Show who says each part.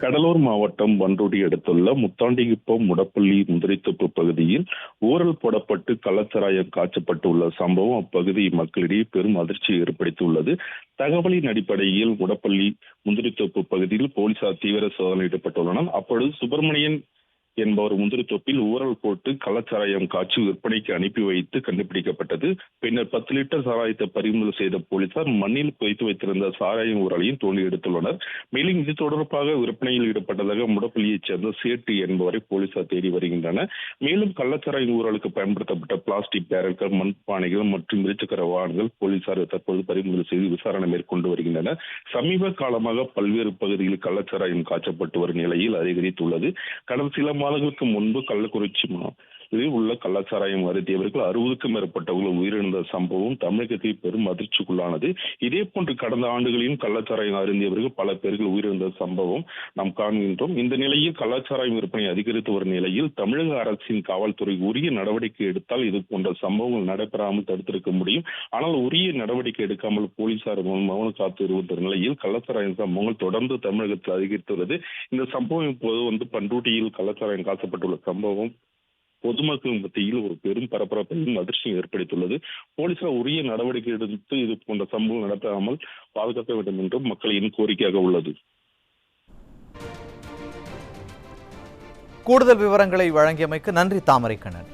Speaker 1: கடலூர் மாவட்டம் பண்ருட்டி அடுத்துள்ள முத்தாண்டிக்குப்பம் முடப்பள்ளி முந்திரித்தோப்பு பகுதியில் ஊரல் போடப்பட்டு கள்ளச்சாராயம் காய்ச்சப்பட்டுள்ள சம்பவம் அப்பகுதி மக்களிடையே பெரும் அதிர்ச்சியை ஏற்படுத்தியுள்ளது. தகவலின் அடிப்படையில் முடப்பள்ளி முந்திரித்தோப்பு பகுதியில் போலீசார் தீவிர சோதனை ஈடுபட்டுள்ளனர். அப்பொழுது சுப்பிரமணியன் என்பவர் முந்திரித்தோப்பில் ஊரல் போட்டு கள்ளச்சாராயம் காய்ச்சி விற்பனைக்கு அனுப்பி வைத்து கண்டுபிடிக்கப்பட்டது. பின்னர் 10 லிட்டர் சாராயத்தை பறிமுதல் செய்த போலீசார் மண்ணில் புதைத்து வைத்திருந்த சாராயம் ஊரலையும் தோண்டி எடுத்துள்ளனர். மேலும் இது தொடர்பாக விற்பனையில் ஈடுபட்டதாக முடப்பள்ளியைச் சேர்ந்த சேட்டு என்பவரை போலீசார் தேடி வருகின்றனர். மேலும் கள்ளச்சாராயம் ஊரலுக்கு பயன்படுத்தப்பட்ட பிளாஸ்டிக் பேரல்கள், மண்பானைகள் மற்றும் இருசக்கர வாகனங்கள் போலீசார் தற்போது பறிமுதல் செய்து விசாரணை மேற்கொண்டு வருகின்றனர். சமீப காலமாக பல்வேறு பகுதிகளில் கள்ளச்சாராயம் காய்ச்சப்பட்டு வரும் நிலையில் அதிகரித்துள்ளது. கடந்த சில மாதங்களுக்கு முன்பு கள்ளக்குறிச்சி உள்ள கள்ளச்சாராயம் அருந்தியவர்கள் 60க்கும் மேற்பட்டவர்கள் உயிரிழந்த சம்பவம் தமிழகத்தில் பெரும் அதிர்ச்சிக்குள்ளானது. இதே போன்று கடந்த ஆண்டுகளிலும் கள்ளச்சாராயம் அருந்தியவர்கள் பல பேர்கள் உயிரிழந்த சம்பவம் நாம் காண்கின்றோம். இந்த நிலையில் கள்ளச்சாராயம் விற்பனை அதிகரித்து வரும் நிலையில் தமிழக அரசின் காவல்துறை உரிய நடவடிக்கை எடுத்தால் இது போன்ற சம்பவங்கள் நடைபெறாமல் தடுத்திருக்க முடியும். ஆனால் உரிய நடவடிக்கை எடுக்காமல் போலீசார் மௌனம் காத்து வருகின்ற நிலையில் கள்ளச்சாராயம் சம்பவங்கள் தொடர்ந்து தமிழகத்தில் அதிகரித்துள்ளது. இந்த சம்பவம் இப்போது பண்ருட்டியில் கள்ளச்சாராயம் காய்ச்சப்பட்டுள்ள சம்பவம் பொதுமக்கள் மத்தியில் ஒரு பெரும் பரபரப்பையும் அதிர்ச்சியும் ஏற்படுத்தியுள்ளது. போலீசார் உரிய நடவடிக்கை எடுத்து இது போன்ற சம்பவம் நடத்தாமல் பாதுகாக்க வேண்டும் என்றும் மக்களின் கோரிக்கையாக உள்ளது.
Speaker 2: கூடுதல் விவரங்களை வழங்கியமைக்கு நன்றி தாமரைக்கண்ணன்.